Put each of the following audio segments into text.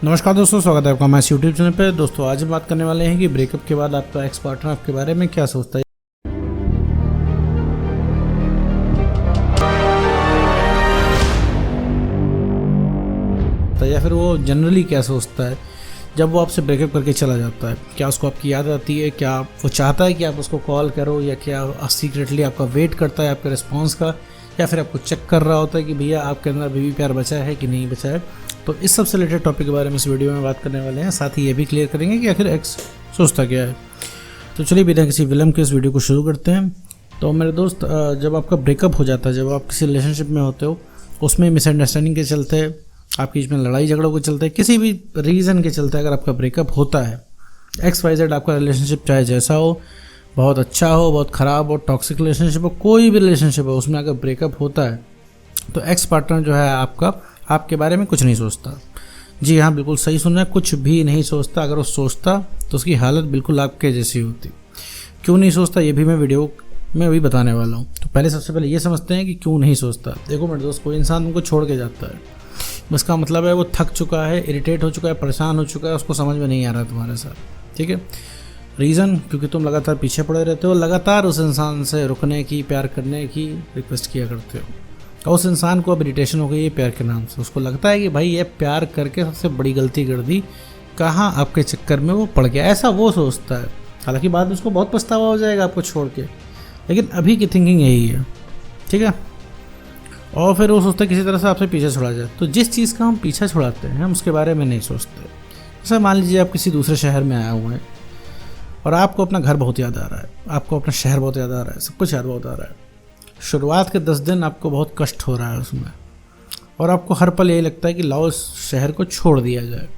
नमस्कार दोस्तों, स्वागत है आपका हमारे यूट्यूब चैनल पे। दोस्तों आज हम बात करने वाले हैं कि ब्रेकअप के बाद आपका एक्स पार्टनर आपके बारे में क्या सोचता है या फिर वो जनरली क्या सोचता है जब वो आपसे ब्रेकअप करके चला जाता है। क्या उसको आपकी याद आती है? क्या वो चाहता है कि आप उसको कॉल करो, या क्या सीक्रेटली आपका वेट करता है आपके रिस्पॉन्स का, या फिर आपको चेक कर रहा होता है कि भैया आपके अंदर अभी भी प्यार बचा है कि नहीं बचा है। तो इस सबसे रिलेटेड टॉपिक के बारे में इस वीडियो में बात करने वाले हैं। साथ ही ये भी क्लियर करेंगे कि आखिर एक्स सोचता क्या है। तो चलिए बिना किसी विलम्ब के इस वीडियो को शुरू करते हैं। तो मेरे दोस्त, जब आपका ब्रेकअप हो जाता है, जब आप किसी रिलेशनशिप में होते हो, उसमें मिसअंडरस्टैंडिंग के चलते, आपके बीच में लड़ाई झगड़ों के चलते, किसी भी रीज़न के चलते अगर आपका ब्रेकअप होता है, XYZ आपका रिलेशनशिप चाहे जैसा हो, बहुत अच्छा हो, बहुत ख़राब हो, टॉक्सिक रिलेशनशिप हो, कोई भी रिलेशनशिप हो, उसमें अगर ब्रेकअप होता है तो एक्स पार्टनर जो है आपका आपके बारे में कुछ नहीं सोचता। जी हाँ, बिल्कुल सही सुनना है, कुछ भी नहीं सोचता। अगर वो सोचता तो उसकी हालत बिल्कुल आपके जैसी होती। क्यों नहीं सोचता ये भी मैं वीडियो में अभी बताने वाला हूँ। तो पहले सबसे पहले ये समझते हैं कि क्यों नहीं सोचता। देखो मेरे दोस्त, कोई इंसान उनको छोड़ के जाता है, इसका मतलब है वो थक चुका है, इरिटेट हो चुका है, परेशान हो चुका है, उसको समझ में नहीं आ रहा तुम्हारे साथ। ठीक है, रीज़न क्योंकि तुम लगातार पीछे पड़े रहते हो, लगातार उस इंसान से रुकने की, प्यार करने की रिक्वेस्ट किया करते हो। और उस इंसान को अब इरिटेशन हो गई है प्यार के नाम से। उसको लगता है कि भाई ये प्यार करके सबसे बड़ी गलती कर दी, कहाँ आपके चक्कर में वो पड़ गया, ऐसा वो सोचता है। हालांकि बाद में उसको बहुत पछतावा हो जाएगा आपको छोड़ के, लेकिन अभी की थिंकिंग यही है। ठीक है, और फिर वो सोचता है किसी तरह से आपसे पीछे छुड़ा जाए। तो जिस चीज़ का हम पीछा छुड़ाते हैं हम उसके बारे में नहीं सोचते। जैसे मान लीजिए आप किसी दूसरे शहर में आए हुए हैं और आपको अपना घर बहुत याद आ रहा है, आपको अपना शहर बहुत याद आ रहा है, सब कुछ याद बहुत आ रहा है। शुरुआत के 10 दिन आपको बहुत कष्ट हो रहा है उसमें, और आपको हर पल यही लगता है कि लाओ इस शहर को छोड़ दिया जाए।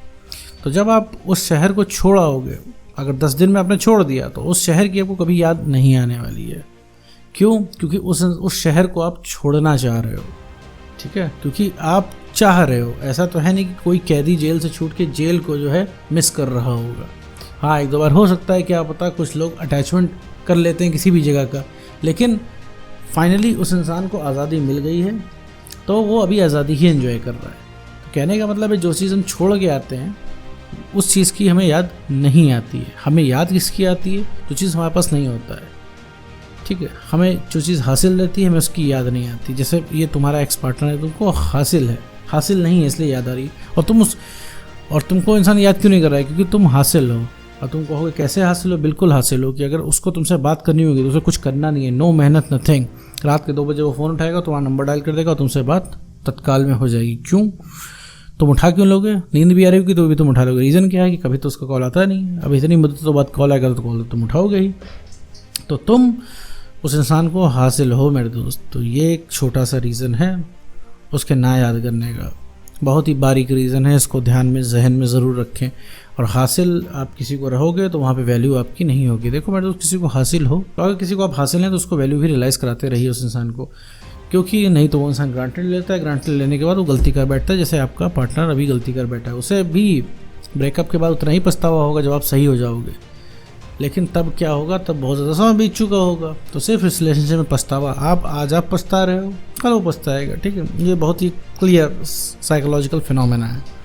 तो जब आप उस शहर को छोड़ाओगे, अगर 10 दिन में आपने छोड़ दिया, तो उस शहर की आपको कभी याद नहीं आने वाली है। क्यों? क्योंकि उस शहर को आप छोड़ना चाह रहे हो। ठीक है, क्योंकि आप चाह रहे हो। ऐसा तो है नहीं कि कोई कैदी जेल से छूट के जेल को जो है मिस कर रहा होगा। हाँ, एक दो बार हो सकता है, क्या पता, कुछ लोग अटैचमेंट कर लेते हैं किसी भी जगह का, लेकिन फाइनली उस इंसान को आज़ादी मिल गई है तो वो अभी आज़ादी ही एंजॉय कर रहा है। तो कहने का मतलब है, जो चीज़ हम छोड़ के आते हैं उस चीज़ की हमें याद नहीं आती है। हमें याद किसकी आती है? जो चीज़ हमारे पास नहीं होता है। ठीक है, हमें जो चीज़ हासिल रहती है हमें उसकी याद नहीं आती। जैसे ये तुम्हारा एक्स पार्टनर है, तुमको हासिल है, हासिल नहीं है इसलिए याद आ रही, और तुमको इंसान याद क्यों नहीं कर रहा है? क्योंकि तुम हासिल हो। और तुम कहोगे कैसे हासिल हो? बिल्कुल हासिल हो कि अगर उसको तुमसे बात करनी होगी तो उसे कुछ करना नहीं है, नो मेहनत, नथिंग। रात के 2 बजे वो फ़ोन उठाएगा, तुम्हारा नंबर डायल कर देगा और तुमसे बात तत्काल में हो जाएगी। क्यों? तुम उठा क्यों लोगे? नींद भी आ रही होगी तो भी तुम उठा लोगे। रीज़न क्या है कि कभी तो उसका कॉल आता नहीं है, अब इतनी मदद तो बाद कॉल आएगा तो कॉल तुम उठाओगे ही। तो तुम उस इंसान को हासिल हो मेरे दोस्त। तो ये एक छोटा सा रीज़न है उसके ना याद करने का, बहुत ही बारीक रीज़न है। इसको ध्यान में, जहन में ज़रूर रखें। और हासिल आप किसी को रहोगे तो वहाँ पे वैल्यू आपकी नहीं होगी। देखो मेरे दोस्त, किसी को हासिल हो तो अगर किसी को आप हासिल हैं तो उसको वैल्यू भी रियलाइज़ कराते रहिए उस इंसान को, क्योंकि नहीं तो वो इंसान ग्रांटेड लेता है। ग्रांटेड लेने के बाद वो गलती कर बैठता है, जैसे आपका पार्टनर अभी गलती कर बैठा है। उसे भी ब्रेकअप के बाद उतना ही पछतावा होगा जब आप सही हो जाओगे, लेकिन तब क्या होगा? तब बहुत ज़्यादा समय बीत चुका होगा। तो सिर्फ इस रिलेशनशिप में पछतावा, आज आप पछता रहे हो, कल वो पछताएगा। ठीक है, ये बहुत ही क्लियर साइकोलॉजिकल फिनोमेना है।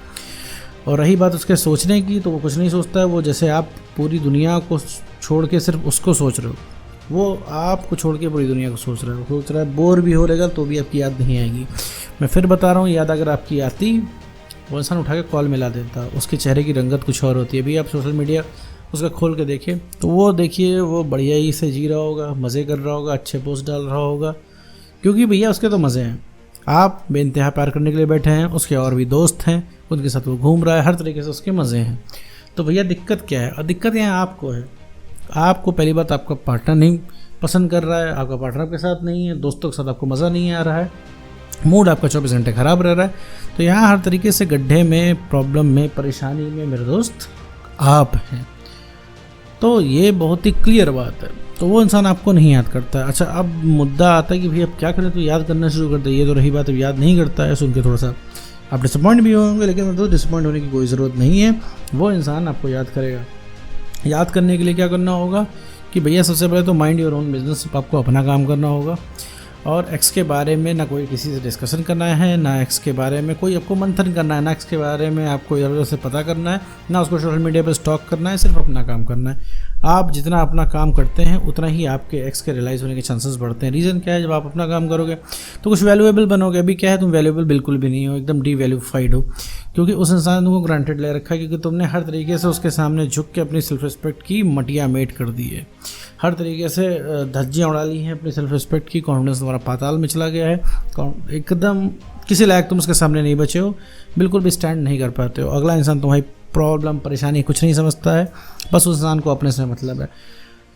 और रही बात उसके सोचने की, तो वो कुछ नहीं सोचता है। वो जैसे आप पूरी दुनिया को छोड़ के सिर्फ उसको सोच रहे हो, वो आपको छोड़ के पूरी दुनिया को सोच रहा है। वो सोच रहा है बोर भी हो रहेगा तो भी आपकी याद नहीं आएगी। मैं फिर बता रहा हूँ, याद अगर आपकी आती, वो इंसान उठा के कॉल मिला देता। उसके चेहरे की रंगत कुछ और होती है। अभी आप सोशल मीडिया उसका खोल के देखिए तो वो देखिए, वो बढ़िया ही से जी रहा होगा, मज़े कर रहा होगा, अच्छे पोस्ट डाल रहा होगा, क्योंकि भैया उसके तो मज़े हैं। आप बेइंतहा प्यार करने के लिए बैठे हैं, उसके और भी दोस्त हैं, उनके साथ वो घूम रहा है, हर तरीके से उसके मज़े हैं। तो भैया दिक्कत क्या है? और दिक्कत यहाँ आपको है। आपको पहली बात, आपका पार्टनर नहीं पसंद कर रहा है, आपका पार्टनर आपके साथ नहीं है, दोस्तों के साथ आपको मज़ा नहीं आ रहा है, मूड आपका 24 घंटे ख़राब रह रहा है। तो यहाँ हर तरीके से गड्ढे में, प्रॉब्लम में, परेशानी में मेरे दोस्त आप हैं। तो ये बहुत ही क्लियर बात है। तो वो इंसान आपको नहीं याद करता है। अच्छा, अब मुद्दा आता है कि भाई अब क्या करें? तो याद करना शुरू कर दे। ये तो रही बात, अब याद नहीं करता है। सुन के थोड़ा सा आप डिसअपॉइंट भी होंगे, लेकिन तो डिसअपॉइंट होने की कोई ज़रूरत नहीं है। वो इंसान आपको याद करेगा। याद करने के लिए क्या करना होगा कि भैया सबसे पहले तो माइंड योर ओन बिजनेस, आपको अपना काम करना होगा। और एक्स के बारे में ना कोई किसी से डिस्कशन करना है, ना एक्स के बारे में कोई आपको मंथन करना है, ना एक्स के बारे में आपको इधर उधर से पता करना है, ना उसको सोशल मीडिया पर स्टॉक करना है। सिर्फ अपना काम करना है। आप जितना अपना काम करते हैं उतना ही आपके एक्स के रियलाइज़ होने के चांसेस बढ़ते हैं। रीज़न क्या है? जब आप अपना काम करोगे तो कुछ वैल्यूएबल बनोगे। अभी क्या है, तुम वैल्यूएबल बिल्कुल भी नहीं हो, एकदम डीवैल्यूफाइड हो, क्योंकि उस इंसान को ग्रांटेड ले रखा है, क्योंकि तुमने हर तरीके से उसके सामने झुक के अपनी सेल्फ रिस्पेक्ट की मटिया मेट कर दी है, हर तरीके से धज्जियाँ उड़ा ली हैं अपनी सेल्फ रिस्पेक्ट की। कॉन्फिडेंस तुम्हारा पाताल में चला गया है, एकदम किसी लायक तुम उसके सामने नहीं बचे हो, बिल्कुल भी स्टैंड नहीं कर पाते हो। अगला इंसान तुम्हारी प्रॉब्लम परेशानी कुछ नहीं समझता है, बस उस इंसान को अपने से मतलब है।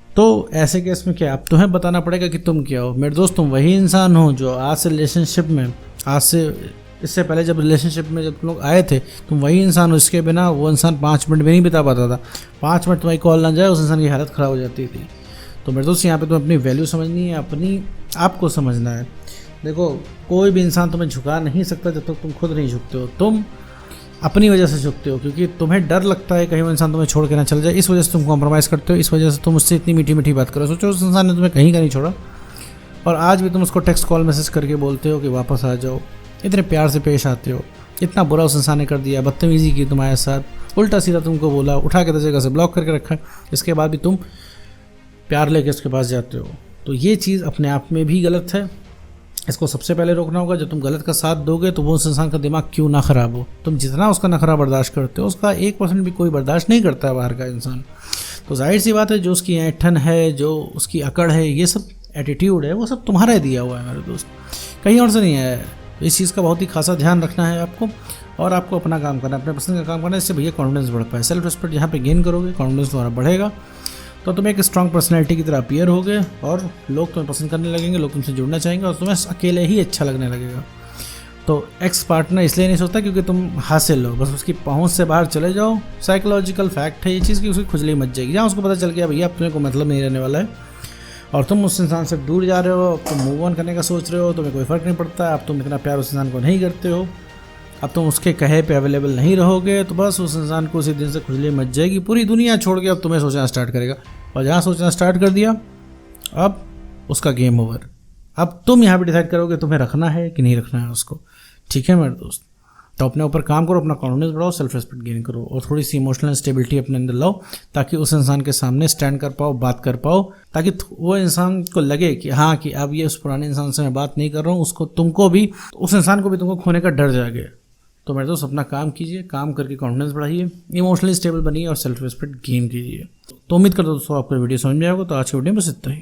तो ऐसे केस में क्या, अब तुम्हें बताना पड़ेगा कि तुम क्या हो। मेरे दोस्त, तुम वही इंसान हो जो आज से रिलेशनशिप में, आज से इससे पहले जब रिलेशनशिप में जब तुम लोग आए थे, तुम वही इंसान हो। इसके बिना वो इंसान 5 मिनट भी नहीं बिता पाता था। 5 मिनट तुम्हारी कॉल ना जाए, उस इंसान की हालत ख़राब हो जाती थी। तो मेरे दोस्त, यहाँ पे तुम्हें अपनी वैल्यू समझनी है, अपनी आपको समझना है। देखो, कोई भी इंसान तुम्हें झुका नहीं सकता जब तक तुम खुद नहीं झुकते हो। तुम अपनी वजह से झुकते हो, क्योंकि तुम्हें डर लगता है कहीं वो इंसान तुम्हें छोड़ के ना चल जाए, इस वजह से तुम कॉम्प्रोमाइज़ करते हो, इस वजह से तुम उससे इतनी मीठी मीठी बात करो। सोचो, उस इंसान ने तुम्हें कहीं का नहीं छोड़ा और आज भी तुम उसको टेक्स्ट कॉल मैसेज करके बोलते हो कि वापस आ जाओ, इतने प्यार से पेश आते हो। इतना बुरा उस इंसान ने कर दिया, बदतमीज़ी की तुम्हारे साथ, उल्टा सीधा तुमको बोला, उठा के जगह से ब्लॉक करके रखा, इसके बाद भी तुम प्यार लेके उसके पास जाते हो। तो ये चीज़ अपने आप में भी गलत है। इसको सबसे पहले रोकना होगा। जब तुम गलत का साथ दोगे तो वो उस इंसान का दिमाग क्यों ना ख़राब हो। तुम जितना उसका नखरा बर्दाश्त करते हो, उसका 1% भी कोई बर्दाश्त नहीं करता है बाहर का इंसान। तो जाहिर सी बात है, जो उसकी ऐंठन है, जो उसकी अकड़ है, ये सब एटीट्यूड है, वो सब तुम्हारा ही दिया हुआ है मेरे दोस्त, कहीं और से नहीं आया है। इस चीज़ का बहुत ही खासा ध्यान रखना है आपको, और आपको अपना काम करना है, अपने पसंद का काम करना है। इससे भैया कॉन्फिडेंस बढ़ पाए। सेल्फ रिस्पेक्ट जहाँ पे गेन करोगे, कॉन्फिडेंस तुम्हारा बढ़ेगा, तो तुम एक स्ट्रॉन्ग पर्सनैलिटी की तरह अपीयर होगे और लोग तुम्हें पसंद करने लगेंगे, लोग तुमसे जुड़ना चाहेंगे और तुम्हें अकेले ही अच्छा लगने लगेगा। तो एक्स पार्टनर इसलिए नहीं सोचता क्योंकि तुम हासिल हो, बस उसकी पहुंच से बाहर चले जाओ। साइकोलॉजिकल फैक्ट है ये चीज़ कि उसकी खुजली मच जाएगी। जहाँ उसको पता चल गया भैया अब तुम्हें कोई मतलब नहीं रहने वाला है और तुम उस इंसान से दूर जा रहे हो, अब तुम मूव ऑन करने का सोच रहे हो, तुम्हें कोई फ़र्क नहीं पड़ता, अब तुम इतना प्यार उस इंसान को नहीं करते हो, अब तुम उसके कहे पे अवेलेबल नहीं रहोगे, तो बस उस इंसान को उसी दिन से खुजली मच जाएगी। पूरी दुनिया छोड़ के अब तुम्हें सोचना स्टार्ट करेगा, और जहाँ सोचना स्टार्ट कर दिया अब उसका गेम ओवर। अब तुम यहाँ पे डिसाइड करोगे तुम्हें रखना है कि नहीं रखना है उसको। ठीक है मेरे दोस्त, तो अपने ऊपर काम करो, अपना कॉन्फिडेंस बढ़ाओ, सेल्फ रिस्पेक्ट गेन करो और थोड़ी सी इमोशनल स्टेबिलिटी अपने अंदर लाओ, ताकि उस इंसान के सामने स्टैंड कर पाओ, बात कर पाओ, ताकि वो इंसान को लगे कि हाँ, कि अब ये उस पुराने इंसान से मैं बात नहीं कर रहा हूँ, उसको तुमको भी, उस इंसान को भी तुमको खोने का डर जागे। तो मेरे दोस्त, अपना काम कीजिए, काम करके कॉन्फिडेंस बढ़ाइए, इमोशनली स्टेबल बनिए और सेल्फ रिस्पेक्ट गेन कीजिए। तो उम्मीद करता हूँ दोस्तों आपको वीडियो समझ में आएगा। तो आज की वीडियो में बस इतना ही।